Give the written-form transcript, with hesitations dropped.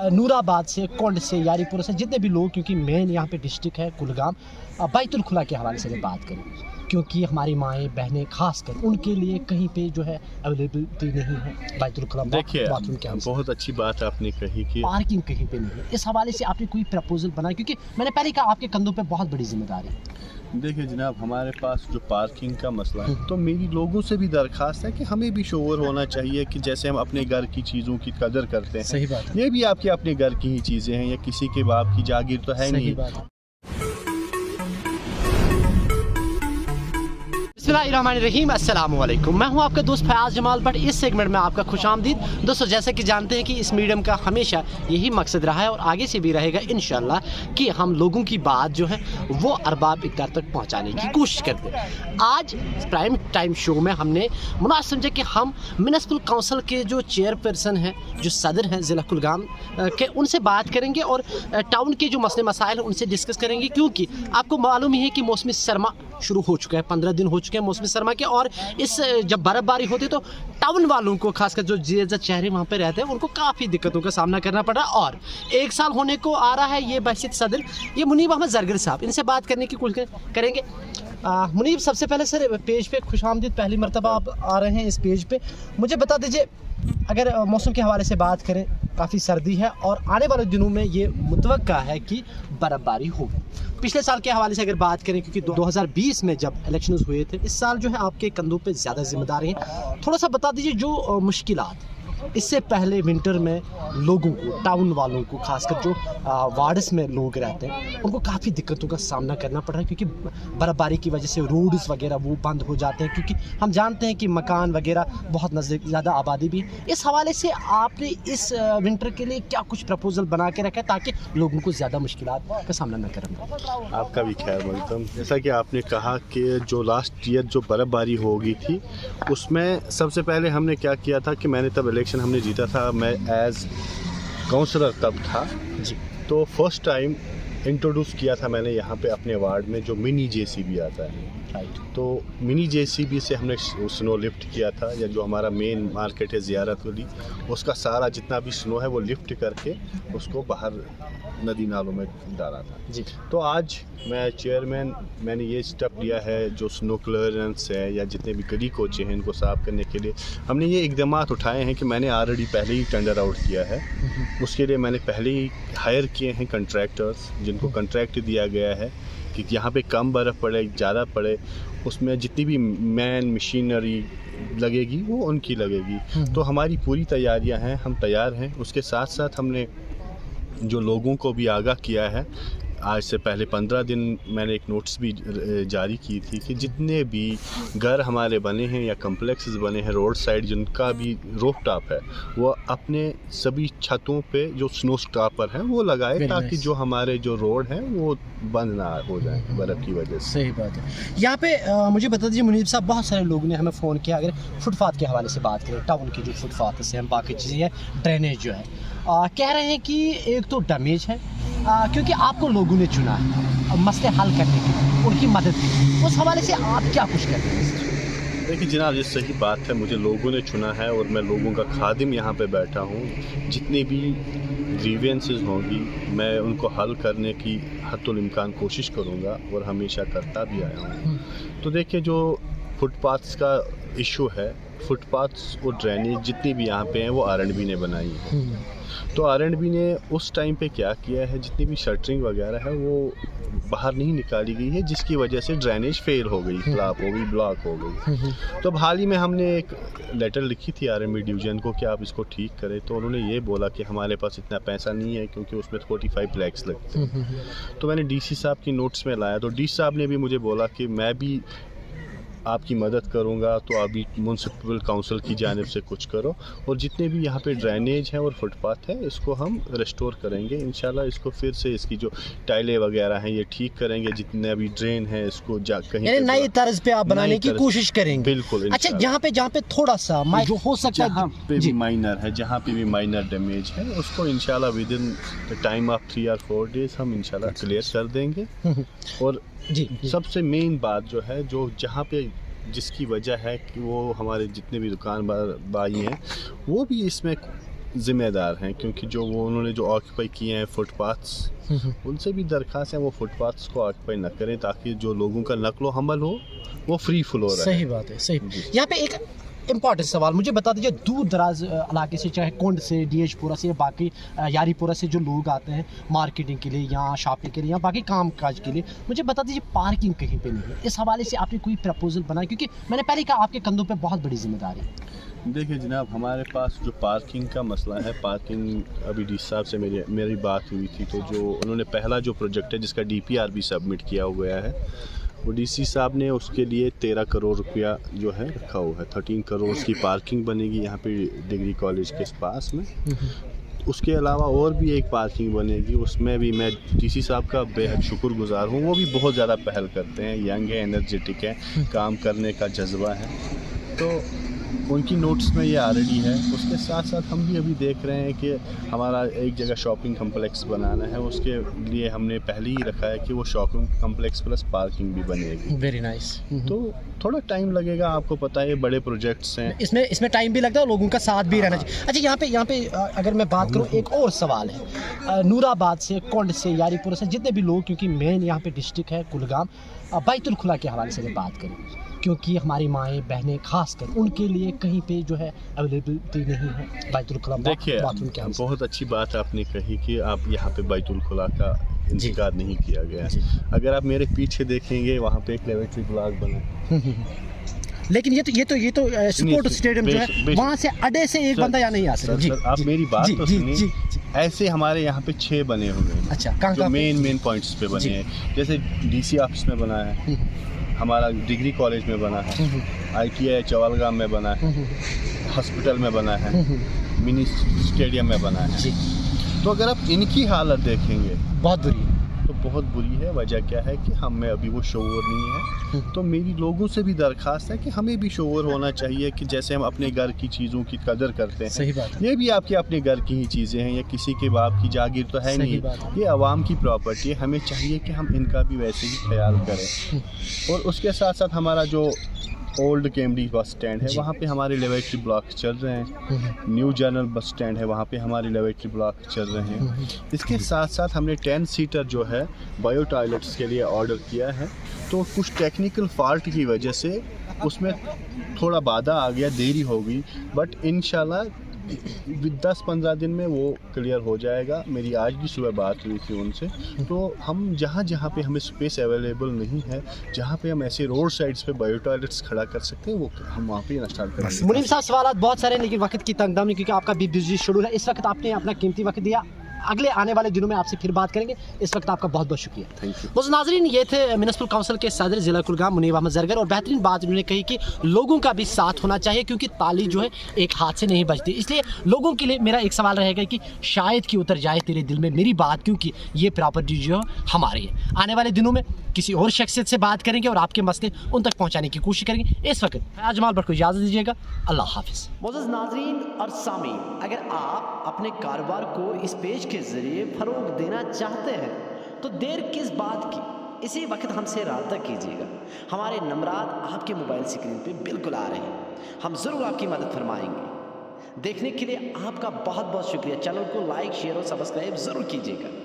नूराबाद से, कोंड से, यारीपुर से जितने भी लोग, क्योंकि मेन यहाँ पे डिस्ट्रिक्ट है कुलगाम, बैतुल खुला के हवाले से मैं बात करूँ, क्योंकि हमारी माएँ बहनें खासकर उनके लिए कहीं पे जो है अवेलेबिलिटी नहीं है बैतुल खुला देखिए बाथरूम के हवाले से। बहुत अच्छी बात आपने कही कि पार्किंग कहीं पे नहीं है। इस हवाले से आपने कोई प्रपोजल बनाया, क्योंकि मैंने पहले कहा आपके कंधों पे बहुत बड़ी जिम्मेदारी है। देखिए जनाब, हमारे पास जो पार्किंग का मसला है, तो मेरी लोगों से भी दरख्वास्त है कि हमें भी शोर होना चाहिए कि जैसे हम अपने घर की चीज़ों की कदर करते हैं, सही बात है। ये भी आपके अपने घर की ही चीज़ें हैं, या किसी के बाप की जागीर तो है सही नहीं। बात है। बिस्मिल्लाहिर्रहमानिर्रहीम, अस्सलाम वालेकुम। मैं हूं आपका दोस्त फयाज जमाल बट इस सेगमेंट में आपका खुशामदीद। दोस्तों, जैसे कि जानते हैं कि इस मीडियम का हमेशा यही मकसद रहा है और आगे से भी रहेगा इंशाल्लाह कि हम लोगों की बात जो है वो अरबाब इक़्तिदार तक पहुंचाने की कोशिश करते हैं। आज प्राइम टाइम शो में हमने मुनासिब समझा कि हम म्युनिसिपल काउंसिल के जो चेयरपर्सन हैं, जो सदर हैं ज़िला कुलगाम के, उनसे बात करेंगे और टाउन के जो मसले मसाइल हैं उनसे डिस्कस करेंगे, क्योंकि आपको मालूम ही है कि मौसमी सरमा शुरू हो चुका है, 15 दिन हो चुके हैं मौसमी सरमा के, और इस जब बर्फबारी होती है तो टाउन वालों को, खासकर जो जीजा चेहरे वहाँ पे रहते हैं, उनको काफ़ी दिक्कतों का सामना करना पड़ रहा है। और एक साल होने को आ रहा है ये बहसीत सदर, ये मुनीब अहमद जरगर साहब, इनसे बात करने की कोशिश करेंगे। मुनीब, सबसे पहले सर पेज पे खुशामदीद, पहली मरतबा आप आ रहे हैं इस पेज पे। मुझे बता दीजिए, अगर मौसम के हवाले से बात करें, काफ़ी सर्दी है और आने वाले दिनों में ये मुतवक्का है कि बर्फबारी होगी। पिछले साल के हवाले से अगर बात करें, क्योंकि 2020 में जब इलेक्शंस हुए थे, इस साल जो है आपके कंधों पे ज़्यादा जिम्मेदारी है। थोड़ा सा बता दीजिए जो मुश्किलात इससे पहले विंटर में लोगों को, टाउन वालों को, खासकर जो वार्ड्स में लोग रहते हैं, उनको काफ़ी दिक्कतों का सामना करना पड़ रहा है, क्योंकि बर्फबारी की वजह से रोड्स वगैरह वो बंद हो जाते हैं, क्योंकि हम जानते हैं कि मकान वगैरह बहुत नज़दीक, ज़्यादा आबादी भी। इस हवाले से आपने इस विंटर के लिए क्या कुछ प्रपोजल बना के रखा है ताकि लोगों को ज़्यादा मुश्किलात का सामना न करना पड़े? आपका भी खैर मकदम। जैसा कि आपने कहा कि जो लास्ट ईयर जो बर्फबारी हो गई थी, उसमें सबसे पहले हमने क्या किया था कि मैंने तब इलेक्शन हमने जीता था, मैं एज काउंसलर तब था जी। तो फर्स्ट टाइम इंट्रोड्यूस किया था मैंने यहाँ पे अपने वार्ड में जो मिनी जेसीबी आता है, राइट। तो मिनी जेसीबी से हमने स्नो लिफ्ट किया था, या जो हमारा मेन मार्केट है ज़ियारत वाली, उसका सारा जितना भी स्नो है वो लिफ्ट करके उसको बाहर नदी नालों में डाला था जी। तो आज मैं चेयरमैन, मैंने ये स्टेप लिया है, जो स्नो क्लियरेंस है या जितने भी गली कोचे हैं इनको साफ़ करने के लिए हमने ये इकदाम उठाए हैं कि मैंने ऑलरेडी पहले ही टेंडर आउट किया है। उसके लिए मैंने पहले ही हायर किए हैं कंट्रैक्टर्स, जिनको कंट्रैक्ट दिया गया है कि यहाँ पे कम बर्फ़ पड़े ज़्यादा पड़े, उसमें जितनी भी मैन मशीनरी लगेगी वो उनकी लगेगी। तो हमारी पूरी तैयारियां हैं, हम तैयार हैं। उसके साथ साथ हमने जो लोगों को भी आगाह किया है, आज से पहले 15 दिन मैंने एक नोटिस भी जारी की थी कि जितने भी घर हमारे बने हैं या कम्प्लेक्सेस बने हैं रोड साइड, जिनका भी रूफ टॉप है, वो अपने सभी छतों पे जो स्नो स्टॉपर हैं वो लगाए, ताकि जो हमारे जो रोड हैं वो बंद ना हो जाए बर्फ़ की वजह से। सही बात है। यहाँ पे मुझे बता दीजिए मुनीब साहब, बहुत सारे लोगों ने हमें फ़ोन किया, अगर फुटपाथ के हवाले से बात करें, टाउन की जो फुटपाथ से हम बाकी चीज़ें हैं, ड्रेनेज जो है, कह रहे हैं कि एक तो डैमेज है, क्योंकि आपको लोगों ने चुना है मसले हल करने के लिए, उनकी मदद के लिए। उस हवाले से आप क्या कुछ करते हैं? देखिए जनाब, ये सही बात है, मुझे लोगों ने चुना है और मैं लोगों का खादिम यहाँ पे बैठा हूँ। जितनी भी ग्रीवेंसेस होंगी मैं उनको हल करने की हद्दुल इम्कान कोशिश करूँगा और हमेशा करता भी आया हूँ। तो देखिए, जो फुटपाथ्स का इशू है, फुटपाथ्स और ड्रेनेज जितनी भी यहाँ पे हैं वो आर&बी ने बनाई है। तो आर&बी ने उस टाइम पे क्या किया है, जितनी भी शटरिंग वगैरह है वो बाहर नहीं निकाली गई है, जिसकी वजह से ड्रेनेज फेल हो गई, फ्लॉप हो गई, ब्लॉक हो गई। तो हाल ही में हमने एक लेटर लिखी थी आर&बी डिवीज़न को कि आप इसको ठीक करें, तो उन्होंने ये बोला कि हमारे पास इतना पैसा नहीं है, क्योंकि उसमें 45 लाख लगते हैं। तो मैंने डीसी साहब की नोट्स में लाया, तो डीसी साहब ने भी मुझे बोला कि मैं भी आपकी मदद करूंगा, तो अभी म्युनिसिपल काउंसिल की जानिब से कुछ करो, और जितने भी यहाँ पे ड्रेनेज है और फुटपाथ है इसको हम रिस्टोर करेंगे इंशाल्लाह। इसको फिर से इसकी जो टाइलें वगैरह हैं ये ठीक करेंगे, जितने भी ड्रेन है इसको कहीं नई तर्ज पे आप बनाने की कोशिश करेंगे। बिल्कुल। अच्छा, जहाँ पे थोड़ा सा जो हो सकता है, जहाँ पे भी माइनर है, जहाँ पे भी माइनर डैमेज है, उसको इंशाल्लाह with in the time of 3 और 4 डेज हम इंशाल्लाह क्लियर कर देंगे। और जी। सबसे मेन बात जो है, जो जहाँ पे जिसकी वजह है कि वो हमारे जितने भी दुकान भाई हैं वो भी इसमें ज़िम्मेदार हैं, क्योंकि जो वो उन्होंने जो ऑक्यूपाई किए हैं फुटपाथ्स, उनसे भी दरख्वास्त है वो फुटपाथ्स को ऑक्यूपाई न करें, ताकि जो लोगों का नक्लो हमल हो वो फ्री फ्लो रहे। सही बात है, सही। जी। यहाँ पे एक इम्पॉर्टेंट सवाल मुझे बता दीजिए, दूर दराज इलाके से, चाहे कुंड से, डीएचपुरा से, या बाकी यारीपुरा से जो लोग आते हैं मार्केटिंग के लिए या शॉपिंग के लिए या बाकी काम काज के लिए, मुझे बता दीजिए पार्किंग कहीं पे नहीं है। इस हवाले से आपने कोई प्रपोजल बनाया? क्योंकि मैंने पहले कहा आपके कंधों पे बहुत बड़ी जिम्मेदारी है। देखिए जनाब, हमारे पास जो पार्किंग का मसला है, पार्किंग अभी डी साहब से मेरी बात हुई थी, तो जो उन्होंने पहला जो प्रोजेक्ट है जिसका DPR भी सबमिट किया गया है, वो DC साहब ने उसके लिए 13 करोड़ रुपया जो है रखा हुआ है। 13 करोड़ की पार्किंग बनेगी यहाँ पे डिग्री कॉलेज के पास में। उसके अलावा और भी एक पार्किंग बनेगी, उसमें भी मैं DC साहब का बेहद शुक्रगुजार हूँ। वो भी बहुत ज़्यादा पहल करते हैं, यंग है, एनर्जेटिक है, काम करने का जज्बा है, तो उनकी नोट्स में ये ऑलरेडी है। उसके साथ साथ हम भी अभी देख रहे हैं कि हमारा एक जगह शॉपिंग कम्प्लेक्स बनाना है, उसके लिए हमने पहले ही रखा है कि वो शॉपिंग कम्प्लेक्स प्लस पार्किंग भी बनेगी। Very nice. तो थोड़ा टाइम लगेगा, आपको पता है बड़े प्रोजेक्ट्स हैं, इसमें टाइम भी लगता है और लोगों का साथ भी रहना चाहिए। अच्छा, यहाँ पे अगर मैं बात करूँ, एक और सवाल है। नूराबाद से, कुंड से, यारीपुर से जितने भी लोग, क्योंकि मेन यहाँ पे डिस्ट्रिक्ट है कुलगाम, बैतुल खुला के हवाले से मैं बात करूँ, क्योंकि हमारी माएँ बहनें खासकर उनके लिए कहीं पे जो है अवेलेबिलिटी नहीं है बैतुल खुला देखिए बाथरूम के हवाले से। बहुत अच्छी बात आपने कही कि आप यहाँ पे बैतुल खुला का इंतजार नहीं किया गया है। अगर आप मेरे पीछे देखेंगे, वहाँ पे एक लेवेटरी ब्लॉक बना है। लेकिन ये तो स्पोर्ट स्टेडियम जो है, वहाँ से अड्डे से एक बंदा यहाँ नहीं आ सकता। जी, आप मेरी बात तो जी, सुनिए। जी, ऐसे हमारे यहाँ पे 6 बने हुए हैं। अच्छा, जो मेन पॉइंट्स पे बने हैं, जैसे DC ऑफिस में बना है, हमारा डिग्री कॉलेज में बना है, ITI चवलगाम में बना है, हॉस्पिटल में बना है, मिनी स्टेडियम में बना है। तो अगर आप इनकी हालत देखेंगे, बहुत बुरी है, तो बहुत बुरी है। वजह क्या है कि हम में अभी वो शऊर नहीं है। तो मेरी लोगों से भी दरख्वास्त है कि हमें भी शऊर होना चाहिए कि जैसे हम अपने घर की चीज़ों की कदर करते हैं, सही बात है, ये भी आपके अपने घर की ही चीज़ें हैं, ये किसी के बाप की जागीर तो है नहीं, ये आवाम की प्रॉपर्टी है। हमें चाहिए कि हम इनका भी वैसे ही ख्याल करें। और उसके साथ साथ हमारा जो ओल्ड केमडी बस स्टैंड है, वहाँ पे हमारे लेवेटरी ब्लॉक चल रहे हैं। न्यू जनरल बस स्टैंड है, वहाँ पे हमारे लेवेटरी ब्लॉक चल रहे हैं। इसके साथ साथ हमने 10 सीटर जो है बायो टॉयलेट्स के लिए ऑर्डर किया है। तो कुछ टेक्निकल फॉल्ट की वजह से उसमें थोड़ा बाधा आ गया, देरी हो गई, बट इंशाल्लाह 10-15 दिन में वो क्लियर हो जाएगा। मेरी आज भी सुबह बात हुई थी उनसे। तो हम जहाँ पे हमें स्पेस अवेलेबल नहीं है, जहाँ पे हम ऐसे रोड साइड्स पे बायो टॉयलेट्स खड़ा कर सकते हैं, वो हम वहाँ पे इंस्टॉल करेंगे। मुनीम साहब, सवाल बहुत सारे हैं, लेकिन वक्त की तंगदम, क्योंकि आपका भी बिजी शेड्यूल है। इस वक्त आपने अपना कीमती वक्त दिया। अगले आने वाले दिनों में आपसे फिर बात करेंगे। इस वक्त आपका बहुत बहुत शुक्रिया। Thank you. बस नाजरीन, ये थे म्युनिसिपल काउंसिल के सदर ज़िला कुलगाम मुनीब अहमद ज़रगर, और बेहतरीन बात उन्होंने कही कि लोगों का भी साथ होना चाहिए, क्योंकि ताली जो है एक हाथ से नहीं बजती। इसलिए लोगों के लिए मेरा एक सवाल रहेगा कि शायद कि उतर जाए तेरे दिल में मेरी बात, क्योंकि ये प्रॉपर्टी जो है हमारी है। आने वाले दिनों में किसी और शख्सियत से बात करेंगे और आपके मसले उन तक पहुँचाने की कोशिश करेंगे। इस वक्त फयाज जमाल भट्ट को इजाज़त दीजिएगा। अल्लाह हाफिज़। मोअज़्ज़ज़ नाज़रीन और सामीन, अगर आप अपने कारोबार को इस पेज के ज़रिए फ़रोग़ देना चाहते हैं तो देर किस बात की, इसी वक्त हमसे रब्ता कीजिएगा। हमारे नंबरात आपके मोबाइल स्क्रीन पे बिल्कुल आ रहे हैं। हम ज़रूर आपकी मदद फरमाएंगे। देखने के लिए आपका बहुत बहुत शुक्रिया। चैनल को लाइक, शेयर और सब्सक्राइब ज़रूर कीजिएगा।